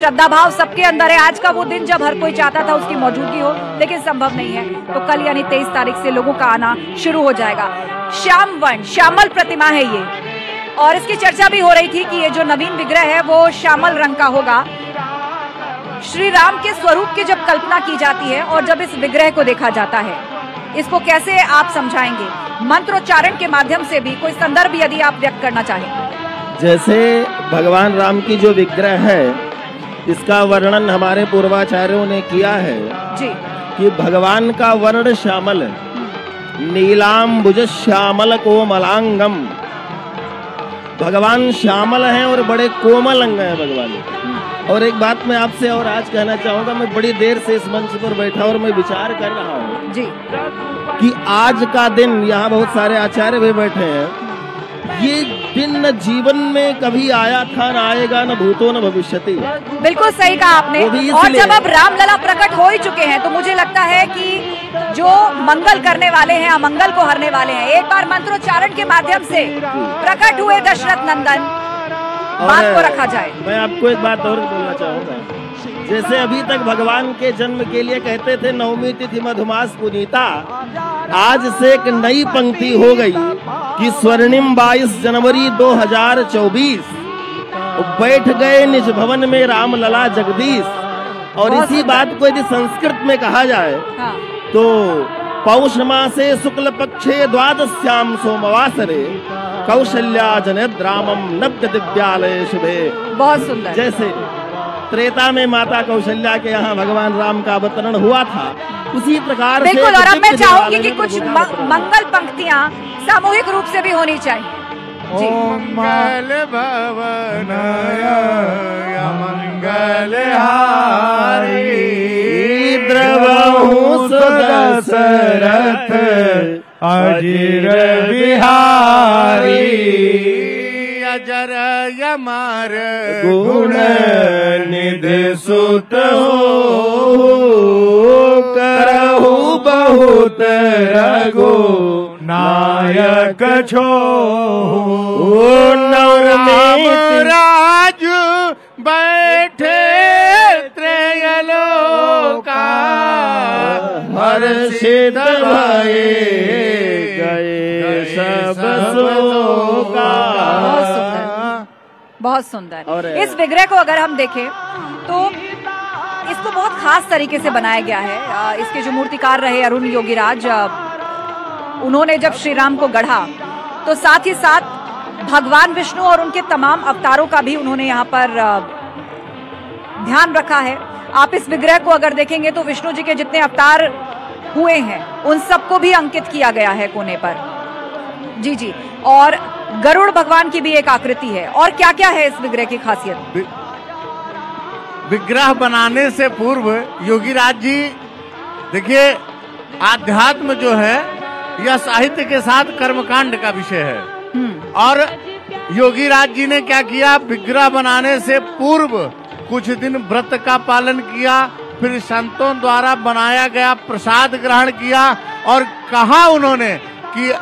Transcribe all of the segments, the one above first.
श्रद्धा भाव सबके अंदर है। आज का वो दिन जब हर कोई चाहता था उसकी मौजूदगी हो, लेकिन संभव नहीं है। तो कल यानी 23 तारीख से लोगों का आना शुरू हो जाएगा। श्याम वर्ण श्यामल प्रतिमा है ये, और इसकी चर्चा भी हो रही थी कि ये जो नवीन विग्रह है वो श्यामल रंग का होगा। श्री राम के स्वरूप की जब कल्पना की जाती है और जब इस विग्रह को देखा जाता है, इसको कैसे आप समझाएंगे? मंत्रोच्चारण के माध्यम से भी कोई संदर्भ यदि आप व्यक्त करना चाहें। जैसे भगवान राम की जो विग्रह है, इसका वर्णन हमारे पूर्वाचार्यों ने किया है जी कि भगवान का वर्ण श्यामल है। नीलांबुज श्यामल कोमलांगम, भगवान श्यामल हैं और बड़े कोमल अंग हैं भगवान। और एक बात मैं आपसे और आज कहना चाहूंगा, मैं बड़ी देर से इस मंच पर बैठा और मैं विचार कर रहा हूँ जी कि आज का दिन, यहाँ बहुत सारे आचार्य भी बैठे हैं, ये दिन न जीवन में कभी आया था, न आएगा, न भूतो न भविष्यति। बिल्कुल सही कहा आपने। और जब अब रामलला प्रकट हो ही चुके हैं तो मुझे लगता है कि जो मंगल करने वाले हैं अमंगल को हरने वाले हैं। एक बार मंत्रोच्चारण के माध्यम से प्रकट हुए दशरथ नंदन, बात को रखा जाए। मैं आपको एक बात और बोलना चाहूंगा। जैसे अभी तक भगवान के जन्म के लिए कहते थे नवमी तिथि मधुमास पुनीता, आज से एक नई पंक्ति हो गई कि स्वर्णिम 22 जनवरी 2024 बैठ गए निज भवन में रामलला जगदीश। और इसी बात को यदि संस्कृत में कहा जाए तो पौष मासे शुक्ल पक्षे द्वादश्याम सोमवासरे कौशल्या जनेद रामम नव्य दिव्यालय शुभे। बहुत सुंदर। जैसे त्रेता में माता कौशल्या के यहाँ भगवान राम का अवतरण हुआ था, उसी प्रकार से बिल्कुल। और अब मैं चाहूंगी कि कुछ मंगल पंक्तियां सामूहिक रूप से भी होनी चाहिए। ओम मंगल भवनाय मंगल हारी द्रवहु सुदशरथ अजिर बिहारी अजर यमर गुण निधि सुत हो करहु बहुत रघु नायक छो राज बैठे त्रयलोका हर्षित भये गए सब शोका। बहुत सुंदर। इस विग्रह को अगर हम देखें तो इसको बहुत खास तरीके से बनाया गया है। इसके जो मूर्तिकार रहे अरुण योगीराज, उन्होंने जब श्री राम को गढ़ा तो साथ ही साथ भगवान विष्णु और उनके तमाम अवतारों का भी उन्होंने यहाँ पर ध्यान रखा है। आप इस विग्रह को अगर देखेंगे तो विष्णु जी के जितने अवतार हुए हैं उन सबको भी अंकित किया गया है कोने पर। जी जी। और गरुड़ भगवान की भी एक आकृति है। और क्या क्या है इस विग्रह की खासियत? विग्रह बनाने से पूर्व योगीराज जी, देखिए आध्यात्म जो है यह साहित्य के साथ कर्मकांड का विषय है। और योगीराज जी ने क्या किया, विग्रह बनाने से पूर्व कुछ दिन व्रत का पालन किया, फिर संतों द्वारा बनाया गया प्रसाद ग्रहण किया और कहा उन्होंने कि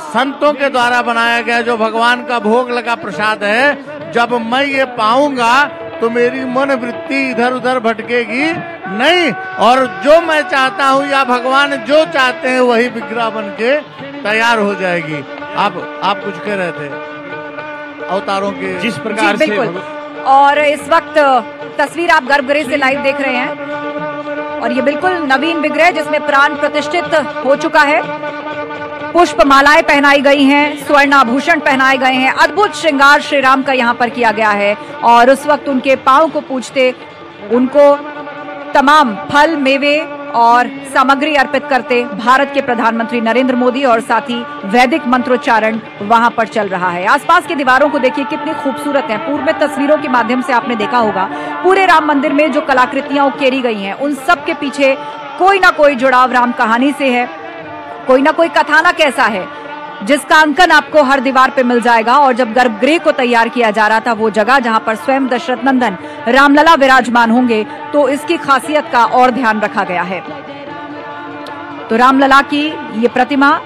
संतों के द्वारा बनाया गया जो भगवान का भोग लगा प्रसाद है, जब मैं ये पाऊंगा तो मेरी मन वृत्ति इधर उधर भटकेगी नहीं, और जो मैं चाहता हूँ या भगवान जो चाहते हैं वही विग्रह बन के तैयार हो जाएगी। आप कुछ कह रहे थे अवतारों के जिस प्रकार से। और इस वक्त तस्वीर आप गर्भगृह से लाइव देख रहे हैं और ये बिल्कुल नवीन विग्रह जिसमें प्राण प्रतिष्ठित हो चुका है। पुष्प मालाएं पहनाई गई हैं, स्वर्ण आभूषण पहनाए गए हैं, अद्भुत श्रृंगार श्री राम का यहाँ पर किया गया है। और उस वक्त उनके पांव को पूजते, उनको तमाम फल मेवे और सामग्री अर्पित करते भारत के प्रधानमंत्री नरेंद्र मोदी, और साथ ही वैदिक मंत्रोच्चारण वहां पर चल रहा है। आसपास की दीवारों को देखिए कितनी खूबसूरत है। पूर्व में तस्वीरों के माध्यम से आपने देखा होगा पूरे राम मंदिर में जो कलाकृतियां उकेरी गई हैं उन सब के पीछे कोई ना कोई जुड़ाव राम कहानी से है, कोई ना कोई कथानक ऐसा है जिसका अंकन आपको हर दीवार पे मिल जाएगा। और जब गर्भगृह को तैयार किया जा रहा था, वो जगह जहां पर स्वयं दशरथ नंदन रामलला विराजमान होंगे, तो इसकी खासियत का और ध्यान रखा गया है। तो रामलला की ये प्रतिमा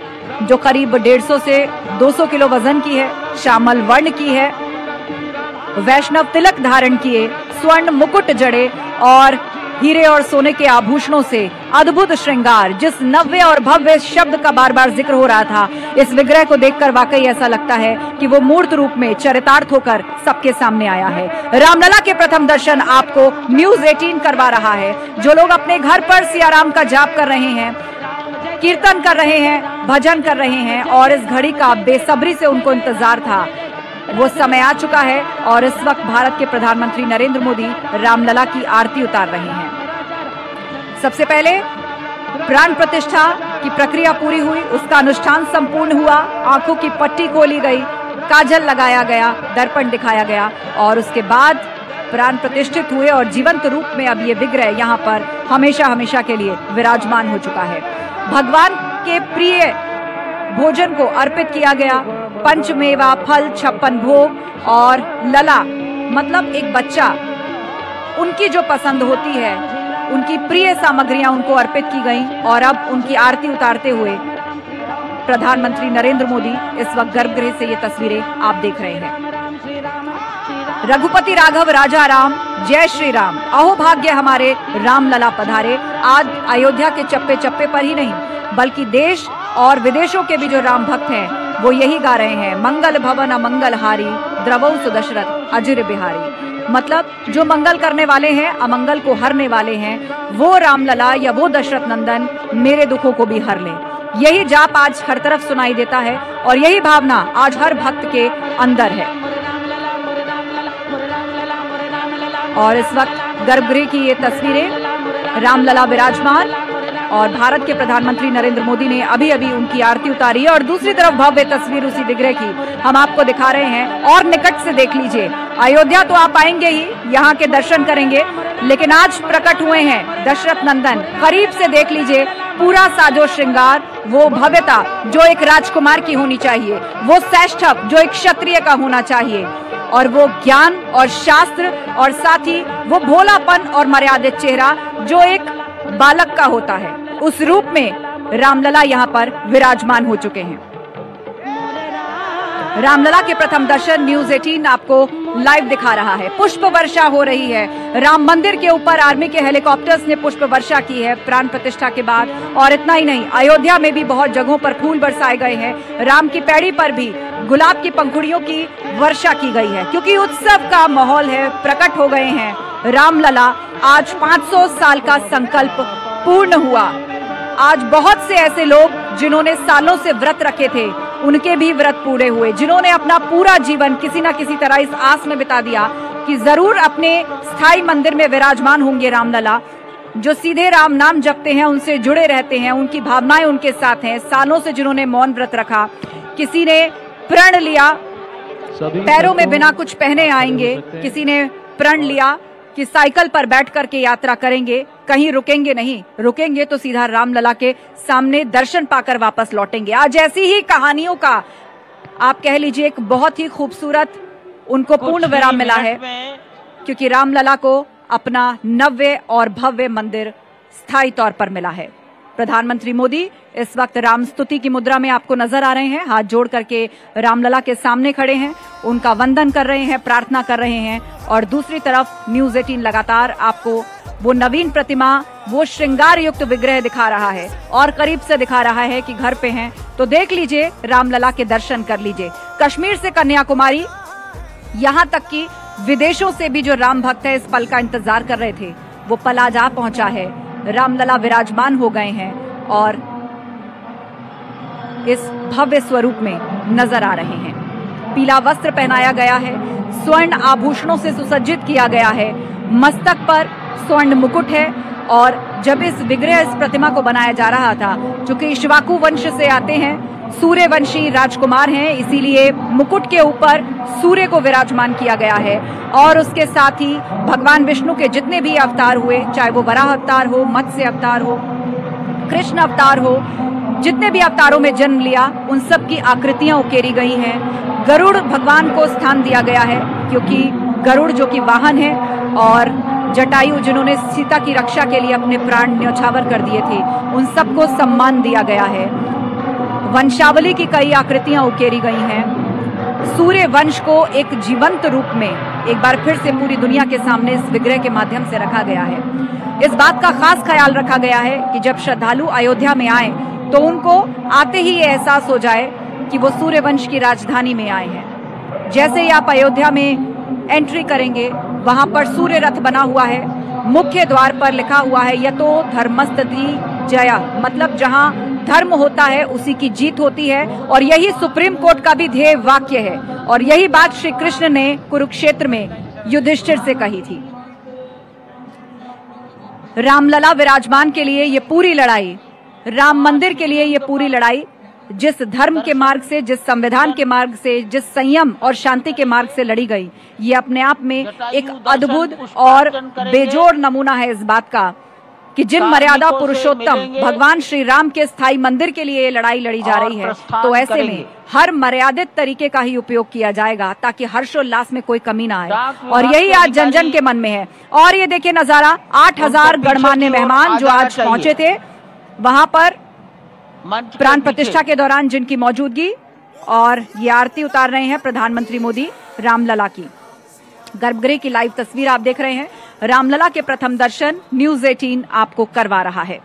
जो करीब 150 से 200 किलो वजन की है, श्यामल वर्ण की है, वैष्णव तिलक धारण किए, स्वर्ण मुकुट जड़े और हीरे और सोने के आभूषणों से अद्भुत श्रृंगार, जिस नव्य और भव्य शब्द का बार बार जिक्र हो रहा था, इस विग्रह को देखकर वाकई ऐसा लगता है कि वो मूर्त रूप में चरितार्थ होकर सबके सामने आया है। रामलला के प्रथम दर्शन आपको न्यूज़ 18 करवा रहा है। जो लोग अपने घर पर सियाराम का जाप कर रहे हैं, कीर्तन कर रहे हैं, भजन कर रहे हैं और इस घड़ी का बेसब्री से उनको इंतजार था, वो समय आ चुका है और इस वक्त भारत के प्रधानमंत्री नरेंद्र मोदी रामलला की आरती उतार रहे हैं। सबसे पहले प्राण प्रतिष्ठा की प्रक्रिया पूरी हुई, उसका अनुष्ठान संपूर्ण हुआ, आंखों की पट्टी खोली गई, काजल लगाया गया, दर्पण दिखाया गया और उसके बाद प्राण प्रतिष्ठित हुए और जीवंत रूप में अब ये विग्रह यहाँ पर हमेशा हमेशा के लिए विराजमान हो चुका है। भगवान के प्रिय भोजन को अर्पित किया गया, पंचमेवा फल 56 भोग और लला मतलब एक बच्चा, उनकी जो पसंद होती है, उनकी प्रिय सामग्रियां उनको अर्पित की गईं और अब उनकी आरती उतारते हुए प्रधानमंत्री नरेंद्र मोदी इस वक्त गर्भगृह से ये तस्वीरें आप देख रहे हैं। रघुपति राघव राजा राम, जय श्री राम, अहो भाग्य हमारे रामलला पधारे। आज अयोध्या के चप्पे चप्पे पर ही नहीं बल्कि देश और विदेशों के भी जो राम भक्त हैं वो यही गा रहे हैं, मंगल भवन अमंगल हारी, द्रवौ सुदशरथ अजिर बिहारी। मतलब जो मंगल करने वाले हैं, अमंगल को हरने वाले हैं, वो रामलला या वो दशरथ नंदन मेरे दुखों को भी हर लें। यही जाप आज हर तरफ सुनाई देता है और यही भावना आज हर भक्त के अंदर है। और इस वक्त गर्भगृह की ये तस्वीरें, रामलला विराजमान और भारत के प्रधानमंत्री नरेंद्र मोदी ने अभी अभी उनकी आरती उतारी है और दूसरी तरफ भव्य तस्वीर उसी विग्रह की हम आपको दिखा रहे हैं और निकट से देख लीजिए। अयोध्या तो आप आएंगे ही, यहाँ के दर्शन करेंगे, लेकिन आज प्रकट हुए हैं दशरथ नंदन। करीब से देख लीजिए पूरा साजो श्रृंगार, वो भव्यता जो एक राजकुमार की होनी चाहिए, वो श्रेष्ठत्व जो एक क्षत्रिय का होना चाहिए और वो ज्ञान और शास्त्र और साथ ही वो भोलापन और मर्यादित चेहरा जो एक बालक का होता है, उस रूप में रामलला यहाँ पर विराजमान हो चुके हैं। रामलला के प्रथम दर्शन न्यूज़ 18 आपको लाइव दिखा रहा है। पुष्प वर्षा हो रही है, राम मंदिर के ऊपर आर्मी के हेलीकॉप्टर्स ने पुष्प वर्षा की है प्राण प्रतिष्ठा के बाद। और इतना ही नहीं, अयोध्या में भी बहुत जगहों पर फूल बरसाए गए हैं, राम की पैड़ी पर भी गुलाब की पंखुड़ियों की वर्षा की गई है, क्योंकि उत्सव का माहौल है। प्रकट हो गए हैं रामलला। आज 500 साल का संकल्प पूर्ण हुआ। आज बहुत से ऐसे लोग जिन्होंने सालों से व्रत रखे थे, उनके भी व्रत पूरे हुए। जिन्होंने अपना पूरा जीवन किसी न किसी तरह इस आस में बिता दिया कि जरूर अपने स्थायी मंदिर में विराजमान होंगे रामलला, जो सीधे राम नाम जपते हैं, उनसे जुड़े रहते हैं, उनकी भावनाएं उनके साथ हैं। सालों से जिन्होंने मौन व्रत रखा, किसी ने प्रण लिया पैरों में बिना कुछ पहने आएंगे, किसी ने प्रण लिया कि साइकिल पर बैठ करके यात्रा करेंगे, कहीं रुकेंगे नहीं, रुकेंगे तो सीधा रामलला के सामने दर्शन पाकर वापस लौटेंगे। आज ऐसी ही कहानियों का आप कह लीजिए एक बहुत ही खूबसूरत उनको पूर्ण विराम मिला है, क्योंकि रामलला को अपना नव्य और भव्य मंदिर स्थायी तौर पर मिला है। प्रधानमंत्री मोदी इस वक्त राम स्तुति की मुद्रा में आपको नजर आ रहे हैं, हाथ जोड़ करके रामलला के सामने खड़े हैं, उनका वंदन कर रहे हैं, प्रार्थना कर रहे हैं। और दूसरी तरफ न्यूज़ 18 लगातार आपको वो नवीन प्रतिमा, वो श्रृंगार युक्त विग्रह दिखा रहा है और करीब से दिखा रहा है कि घर पे हैं तो देख लीजिए, रामलला के दर्शन कर लीजिए। कश्मीर से कन्याकुमारी, यहाँ तक कि विदेशों से भी जो राम भक्त है इस पल का इंतजार कर रहे थे, वो पल आज आ पहुंचा है। रामलला विराजमान हो गए हैं और इस भव्य स्वरूप में नजर आ रहे हैं। पीला वस्त्र पहनाया गया है, स्वर्ण आभूषणों से सुसज्जित किया गया है, मस्तक पर स्वर्ण मुकुट है। और जब इस विग्रह, इस प्रतिमा को बनाया जा रहा था, चूंकि इक्ष्वाकु वंश से आते हैं, सूर्यवंशी राजकुमार हैं, इसीलिए मुकुट के ऊपर सूर्य को विराजमान किया गया है। और उसके साथ ही भगवान विष्णु के जितने भी अवतार हुए, चाहे वो वराह अवतार हो, मत्स्य अवतार हो, कृष्ण अवतार हो, जितने भी अवतारों में जन्म लिया, उन सब की आकृतियां उकेरी गई हैं। गरुड़ भगवान को स्थान दिया गया है, क्योंकि गरुड़ जो कि वाहन है, और जटायु जिन्होंने सीता की रक्षा के लिए अपने प्राण न्यौछावर कर दिए थे, उन सबको सम्मान दिया गया है। वंशावली की कई आकृतियां उकेरी गई हैं। सूर्य वंश को एक जीवंत रूप में एक बार फिर से पूरी दुनिया के सामने इस विग्रह के माध्यम से रखा गया है। इस बात का खास ख्याल रखा गया है कि जब श्रद्धालु अयोध्या में आए तो उनको आते ही ये एहसास हो जाए कि वो सूर्यवंश की राजधानी में आए हैं। जैसे ही आप अयोध्या में एंट्री करेंगे, वहां पर सूर्य रथ बना हुआ है, मुख्य द्वार पर लिखा हुआ है यतो धर्मस्तति जया, मतलब जहां धर्म होता है उसी की जीत होती है। और यही सुप्रीम कोर्ट का भी ध्येय वाक्य है और यही बात श्री कृष्ण ने कुरुक्षेत्र में युधिष्ठिर से कही थी। रामलला विराजमान के लिए ये पूरी लड़ाई, राम मंदिर के लिए ये पूरी लड़ाई, जिस धर्म के मार्ग से, जिस संविधान के मार्ग से, जिस संयम और शांति के मार्ग से लड़ी गई, ये अपने आप में एक अद्भुत और बेजोड़ नमूना है इस बात का कि जिन मर्यादा पुरुषोत्तम भगवान श्री राम के स्थायी मंदिर के लिए ये लड़ाई लड़ी जा रही है, तो ऐसे में हर मर्यादित तरीके का ही उपयोग किया जाएगा ताकि हर्षोल्लास में कोई कमी ना आए। और यही आज जन जन के मन में है। और ये देखिए नजारा, 8000 गणमान्य मेहमान जो आज पहुंचे थे वहां पर प्राण प्रतिष्ठा के दौरान, जिनकी मौजूदगी, और ये आरती उतार रहे हैं प्रधानमंत्री मोदी रामलला की। गर्भगृह की लाइव तस्वीर आप देख रहे हैं। रामलला के प्रथम दर्शन न्यूज़ 18 आपको करवा रहा है।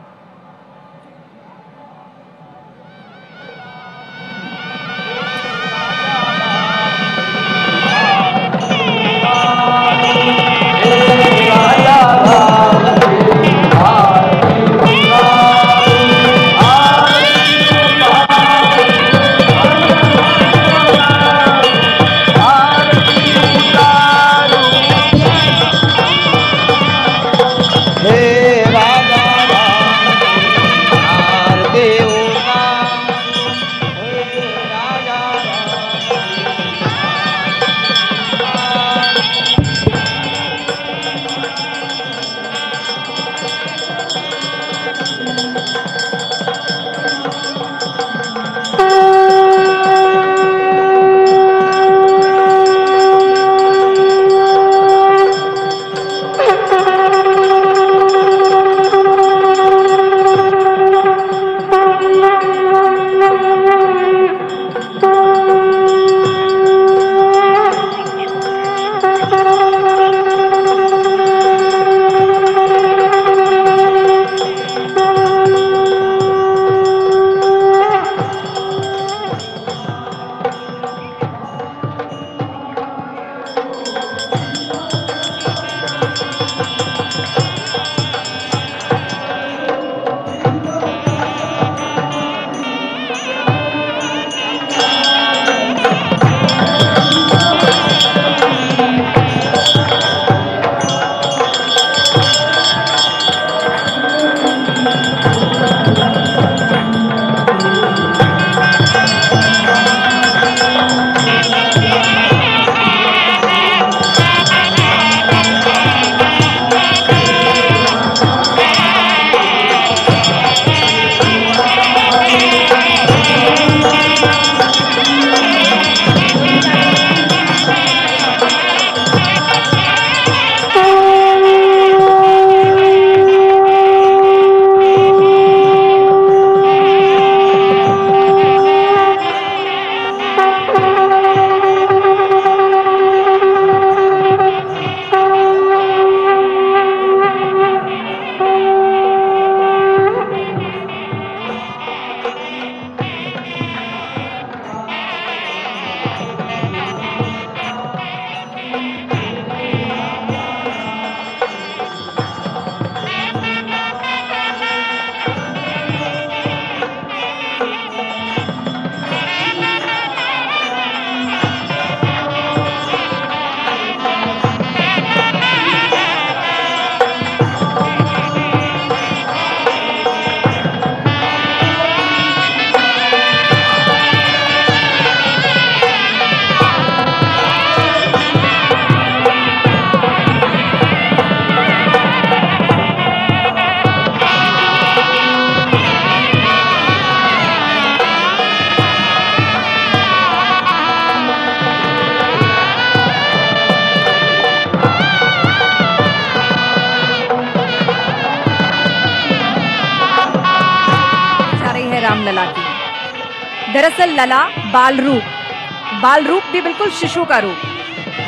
रामलला की। दरअसल लला बाल रूप भी बिल्कुल शिशु का रूप,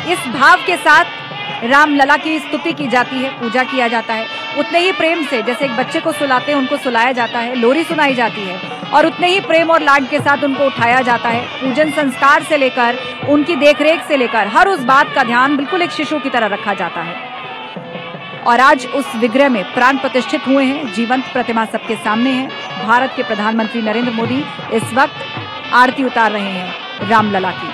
इस भाव के साथ रामलला की स्तुति की जाती है, पूजा किया जाता है। उतने ही प्रेम से जैसे एक बच्चे को सुलाते हैं उनको सुलाया जाता है, लोरी सुनाई जाती है, और उतने ही प्रेम और लाड के साथ उनको उठाया जाता है। पूजन संस्कार से लेकर उनकी देखरेख से लेकर हर उस बात का ध्यान बिल्कुल एक शिशु की तरह रखा जाता है। और आज उस विग्रह में प्राण प्रतिष्ठित हुए हैं, जीवंत प्रतिमा सबके सामने है। भारत के प्रधानमंत्री नरेंद्र मोदी इस वक्त आरती उतार रहे हैं रामलला की।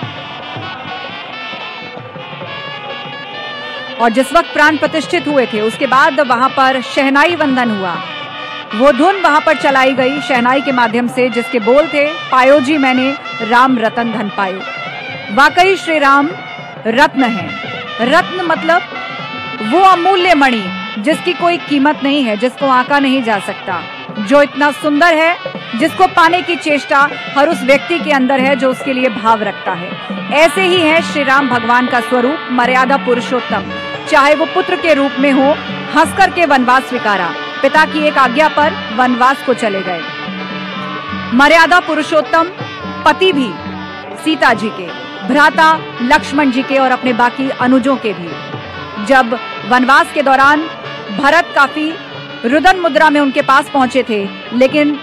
और जिस वक्त प्राण प्रतिष्ठित हुए थे उसके बाद वहां पर शहनाई वंदन हुआ। वो धुन वहां पर चलाई गई शहनाई के माध्यम से, जिसके बोल थे, पायो जी मैंने राम रतन धन पायो। वाकई श्री राम रत्न है। रत्न मतलब वो अमूल्य मणि जिसकी कोई कीमत नहीं है, जिसको आंका नहीं जा सकता, जो इतना सुंदर है, जिसको पाने की चेष्टा हर उस व्यक्ति के अंदर है जो उसके लिए भाव रखता है। ऐसे ही है श्री राम भगवान का स्वरूप, मर्यादा पुरुषोत्तम। चाहे वो पुत्र के रूप में हो, हंसकर के वनवास स्वीकारा, पिता की एक आज्ञा पर वनवास को चले गए। मर्यादा पुरुषोत्तम पति भी सीता जी के, भ्राता लक्ष्मण जी के और अपने बाकी अनुजों के भी। जब वनवास के दौरान भरत काफी रुदन मुद्रा में उनके पास पहुंचे थे, लेकिन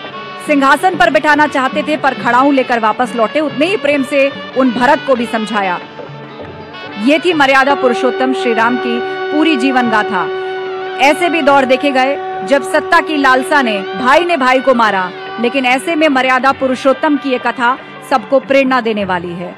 सिंहासन पर बिठाना चाहते थे पर खड़ाऊ लेकर वापस लौटे, उतने ही प्रेम से उन भरत को भी समझाया। ये थी मर्यादा पुरुषोत्तम श्री राम की पूरी जीवन गाथा। ऐसे भी दौर देखे गए जब सत्ता की लालसा ने भाई को मारा, लेकिन ऐसे में मर्यादा पुरुषोत्तम की ये कथा सबको प्रेरणा देने वाली है।